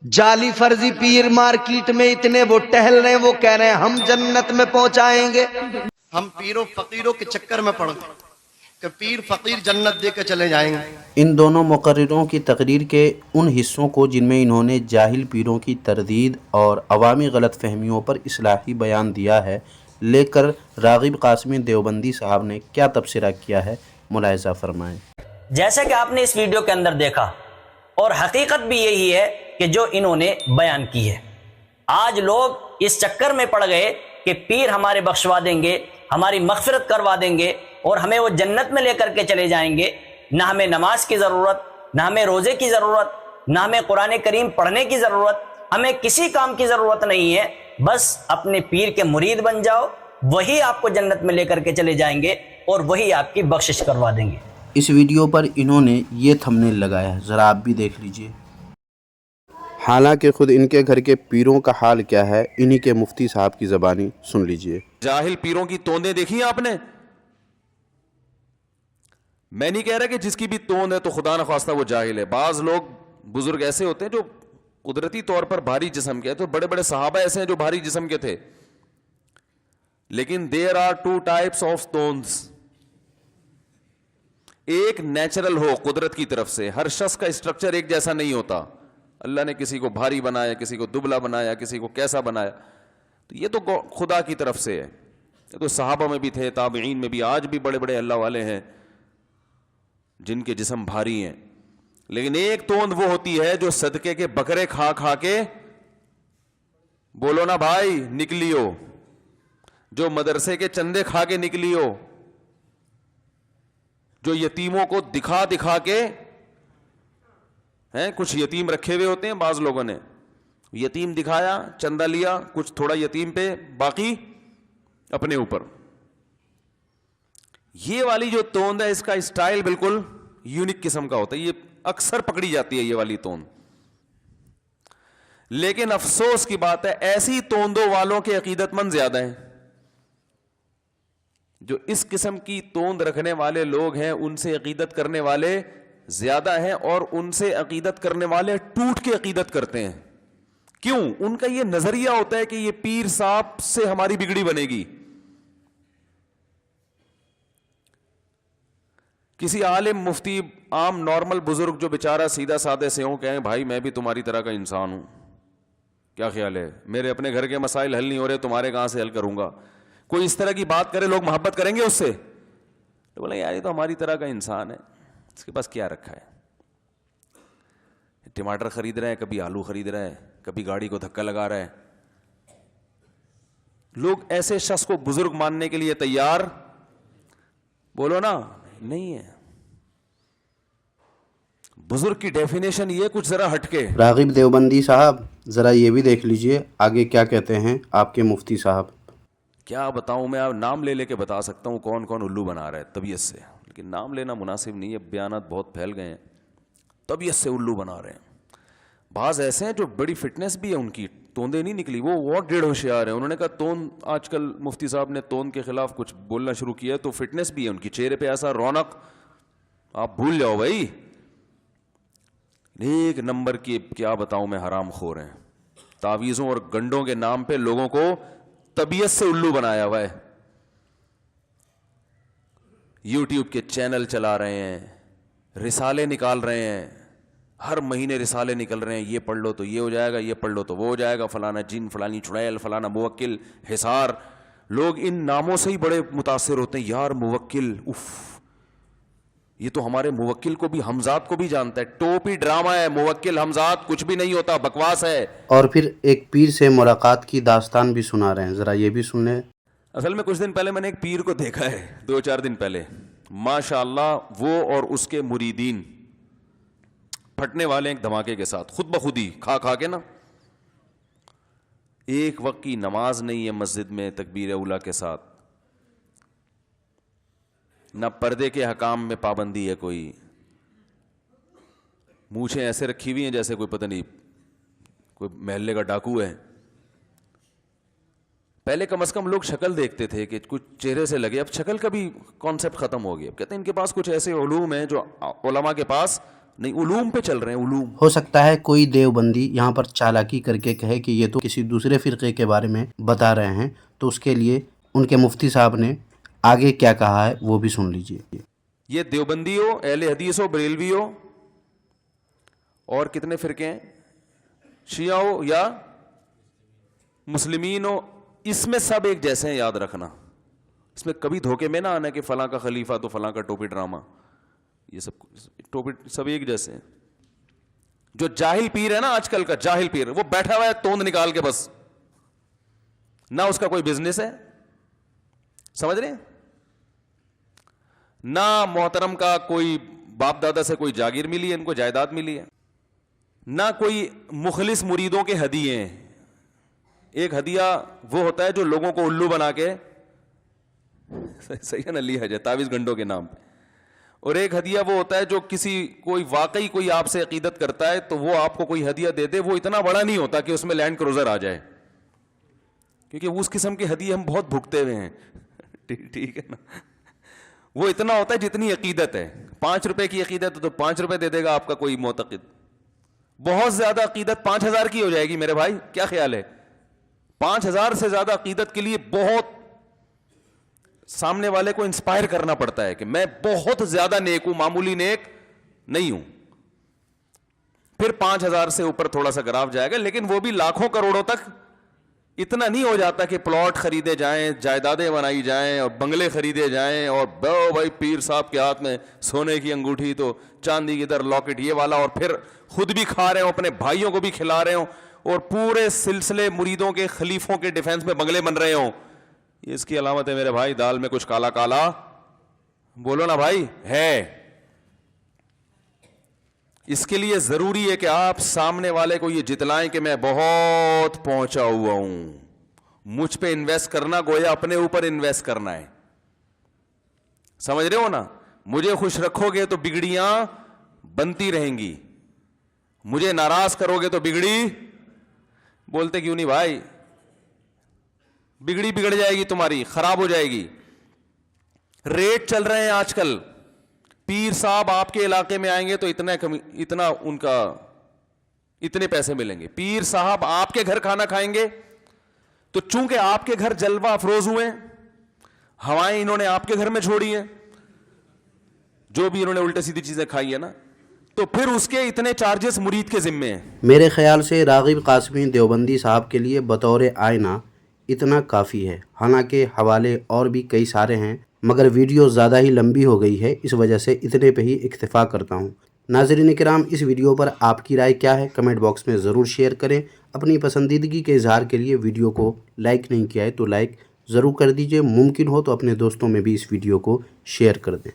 जाली फर्जी पीर मार्केट में इतने वो टहल रहे हैं, वो कह रहे हैं हम जन्नत में पहुंचाएंगे। हम पीरों फकीरों के चक्कर में पड़ गए कि पीर फकीर जन्नत दे के चले जाएंगे। इन दोनों मुकर्रिरों की तकरीर के उन हिस्सों को जिनमें इन्होंने जाहिल पीरों की तरदीद और अवामी गलत फहमियों पर इस्लाही बयान दिया है, लेकर राग़िब क़ासिमी देवबंदी साहब ने क्या तबसरा किया है, मुलाहिज़ा फरमाएं। जैसे कि आपने इस वीडियो के अंदर देखा और हकीकत भी यही है कि जो इन्होंने बयान की है। आज लोग इस चक्कर में पड़ गए कि पीर हमारे बख्शवा देंगे, हमारी मग़फ़िरत करवा देंगे और हमें वो जन्नत में लेकर के चले जाएंगे। ना हमें नमाज की ज़रूरत, ना हमें रोज़े की ज़रूरत, ना हमें कुरान करीम पढ़ने की ज़रूरत, हमें किसी काम की ज़रूरत नहीं है। बस अपने पीर के मुरीद बन जाओ, वही आपको जन्नत में लेकर के चले जाएंगे और वही आपकी बख्शिश करवा देंगे। इस वीडियो पर इन्होंने ये थंबनेल लगाया है, ज़रा आप भी देख लीजिए। हालांकि खुद इनके घर के पीरों का हाल क्या है, इन्हीं के मुफ्ती साहब की ज़बानी सुन लीजिए। जाहिल पीरों की तोंदें देखी हैं आपने? मैं नहीं कह रहा कि जिसकी भी तोंद है तो खुदा न ख्वास्ता वो जाहिल है। बाज लोग बुजुर्ग ऐसे होते हैं जो कुदरती तौर पर भारी जिस्म के, तो बड़े बड़े सहाबा ऐसे हैं जो भारी जिस्म के थे, लेकिन there are two types of तोंद्स। एक नेचुरल हो कुदरत की तरफ से, हर शख्स का स्ट्रक्चर एक जैसा नहीं होता। अल्लाह ने किसी को भारी बनाया, किसी को दुबला बनाया, किसी को कैसा बनाया, तो ये तो खुदा की तरफ से है। ये तो सहाबा में भी थे, ताबईन में भी, आज भी बड़े बड़े अल्लाह वाले हैं जिनके जिस्म भारी हैं। लेकिन एक तोंद वो होती है जो सदके के बकरे खा खा के, बोलो ना भाई, निकली हो, जो मदरसे के चंदे खा के निकली हो, जो यतीमों को दिखा दिखा के हैं। कुछ यतीम रखे हुए होते हैं, बाज लोगों ने यतीम दिखाया, चंदा लिया, कुछ थोड़ा यतीम पे, बाकी अपने ऊपर। ये वाली जो तोंद है, इसका स्टाइल बिल्कुल यूनिक किस्म का होता है, ये अक्सर पकड़ी जाती है ये वाली तोंद। लेकिन अफसोस की बात है, ऐसी तोंदों वालों के अकीदतमंद ज्यादा हैं। जो इस किस्म की तोंद रखने वाले लोग हैं, उनसे अकीदत करने वाले ज्यादा हैं, और उनसे अकीदत करने वाले टूट के अकीदत करते हैं। क्यों? उनका यह नजरिया होता है कि ये पीर साहब से हमारी बिगड़ी बनेगी। किसी आलिम, मुफ्ती, आम नॉर्मल बुजुर्ग जो बेचारा सीधा साधे से हो, कहें भाई मैं भी तुम्हारी तरह का इंसान हूं, क्या ख्याल है, मेरे अपने घर के मसाइल हल नहीं हो रहे, तुम्हारे कहां से हल करूंगा। कोई इस तरह की बात करे, लोग मोहब्बत करेंगे उससे? तो बोले यार ये तो हमारी तरह का इंसान है, इसके पास क्या रखा है, टमाटर खरीद रहे हैं, कभी आलू खरीद रहे हैं, कभी गाड़ी को धक्का लगा रहे हैं। लोग ऐसे शख्स को बुजुर्ग मानने के लिए तैयार, बोलो ना, नहीं है। बुजुर्ग की डेफिनेशन ये कुछ जरा हटके। राग़िब देवबंदी साहब, जरा ये भी देख लीजिए आगे क्या कहते हैं आपके मुफ्ती साहब। क्या बताऊं मैं, अब नाम ले लेके बता सकता हूं कौन कौन उल्लू बना रहा है तबीयत से, लेकिन नाम लेना मुनासिब नहीं है, बयानात बहुत फैल गए हैं, तबीयत से उल्लू बना रहे हैं। बाज ऐसे हैं जो बड़ी फिटनेस भी है उनकी, तोंदे नहीं निकली, वो बहुत डेढ़ होशियार है। उन्होंने कहा तोंद, आजकल मुफ्ती साहब ने तोंद के खिलाफ कुछ बोलना शुरू किया, तो फिटनेस भी है उनकी, चेहरे पे ऐसा रौनक, आप भूल जाओ भाई। एक नंबर की, क्या बताऊं मैं, हराम खोर हैं। तावीज़ों और गंडों के नाम पे लोगों को तबीयत से उल्लू बनाया हुआ है। यूट्यूब के चैनल चला रहे हैं, रिसाले निकाल रहे हैं, हर महीने रिसाले निकल रहे हैं, ये पढ़ लो तो ये हो जाएगा, ये पढ़ लो तो वो हो जाएगा, फलाना जिन, फलानी चुड़ैल, फलाना मुवक्किल, हिसार। लोग इन नामों से ही बड़े मुतासिर होते हैं, यार मुवक्किल, उफ, ये तो हमारे मुवक्किल को भी, हमजाद को भी जानता है, टोपी ड्रामा है, मुवक्किल हमजाद कुछ भी नहीं होता, बकवास है। और फिर एक पीर से मुलाकात की दास्तान भी सुना रहे हैं, जरा ये भी सुन लें। असल में कुछ दिन पहले मैंने एक पीर को देखा है, 2-4 दिन पहले, माशाअल्लाह, वो और उसके मुरीदीन फटने वाले एक धमाके के साथ, खुद बखुद ही खा खा के ना। एक वक्त की नमाज नहीं है मस्जिद में तकबीर उला के साथ, ना पर्दे के हकाम में पाबंदी है कोई, मूछें ऐसे रखी हुई हैं जैसे कोई पता नहीं कोई महल्ले का डाकू है। पहले कम से कम लोग शक्ल देखते थे कि कुछ चेहरे से लगे, अब शक्ल का भी कॉन्सेप्ट खत्म हो गया। अब कहते हैं इनके पास कुछ ऐसे उलूम हैं जो उलमा के पास नहीं, उलूम पे चल रहे हैं, उलूम। हो सकता है कोई देवबंदी यहाँ पर चालाकी करके कहे कि ये तो किसी दूसरे फ़िरक़े के बारे में बता रहे हैं, तो उसके लिए उनके मुफ्ती साहब ने आगे क्या कहा है वो भी सुन लीजिए। ये देवबंदी हो, अहले हदीस हो, बरेलवी हो, और कितने फ़िरके हैं, शिया हो या मुस्लिमीन हो, इसमें सब एक जैसे हैं, याद रखना। इसमें कभी धोखे में ना आना कि फलां का खलीफा तो फलां का टोपी ड्रामा, ये सब टोपी सब एक जैसे हैं। जो जाहिल पीर है ना आजकल का, जाहिल पीर, वो बैठा हुआ है तोंद निकाल के, बस ना उसका कोई बिजनेस है, समझ रहे हैं, ना मोहतरम का कोई बाप दादा से कोई जागीर मिली है, इनको जायदाद मिली है, ना कोई मुखलिस मुरीदों के हदिये हैं। एक हदिया वो होता है जो लोगों को उल्लू बना के, सही है ना, लिया जाए तावीज़ गंडों के नाम पे, और एक हदिया वो होता है जो कोई वाकई कोई आपसे अकीदत करता है तो वो आपको कोई हदिया दे दे, वो इतना बड़ा नहीं होता कि उसमें लैंड क्रूजर आ जाए, क्योंकि उस किस्म के हदिये हम बहुत भुगते हुए हैं। ठीक है ना, वो इतना होता है जितनी अकीदत है। 5 रुपए की अकीदत तो 5 रुपए दे देगा आपका कोई मोतक़िद, बहुत ज्यादा अकीदत 5000 की हो जाएगी मेरे भाई, क्या ख्याल है? 5000 से ज्यादा अकीदत के लिए बहुत सामने वाले को इंस्पायर करना पड़ता है कि मैं बहुत ज्यादा नेक हूं, मामूली नेक नहीं हूं। फिर 5000 से ऊपर थोड़ा सा ग्राफ जाएगा, लेकिन वो भी लाखों करोड़ों तक इतना नहीं हो जाता कि प्लॉट खरीदे जाएं, जायदादें बनाई जाएं और बंगले खरीदे जाएं, और भाई पीर साहब के हाथ में सोने की अंगूठी तो चांदी की इधर लॉकेट ये वाला, और फिर खुद भी खा रहे हो, अपने भाइयों को भी खिला रहे हो, और पूरे सिलसिले मुरीदों के खलीफों के डिफेंस में बंगले बन रहे हो। इसकी अलामत है मेरे भाई, दाल में कुछ काला काला, बोलो ना भाई, है। इसके लिए जरूरी है कि आप सामने वाले को ये जितलाएं कि मैं बहुत पहुंचा हुआ हूं। मुझ पे इन्वेस्ट करना गोया अपने ऊपर इन्वेस्ट करना है, समझ रहे हो ना। मुझे खुश रखोगे तो बिगड़ियां बनती रहेंगी, मुझे नाराज करोगे तो बिगड़ी, बोलते क्यों नहीं भाई, बिगड़ी बिगड़ जाएगी तुम्हारी, खराब हो जाएगी। रेट चल रहे हैं आजकल, पीर साहब आपके इलाके में आएंगे तो इतना उनका इतने पैसे मिलेंगे। पीर साहब आपके घर खाना खाएंगे तो चूंकि आपके घर जलवा अफरोज हुए, हवाएं इन्होंने आपके घर में छोड़ी हैं, जो भी इन्होंने उल्टे सीधी चीजें खाई है ना, तो फिर उसके इतने चार्जेस मुरीद के जिम्मे हैं। मेरे ख्याल से रागिब कासमी देवबंदी साहब के लिए बतौर आईना इतना काफ़ी है। हालांकि हवाले और भी कई सारे हैं, मगर वीडियो ज़्यादा ही लंबी हो गई है, इस वजह से इतने पे ही इक्तिफ़ा करता हूँ। नाज़रीन किराम, इस वीडियो पर आपकी राय क्या है कमेंट बॉक्स में ज़रूर शेयर करें। अपनी पसंदीदगी के इजहार के लिए वीडियो को लाइक नहीं किया है तो लाइक ज़रूर कर दीजिए। मुमकिन हो तो अपने दोस्तों में भी इस वीडियो को शेयर कर दें।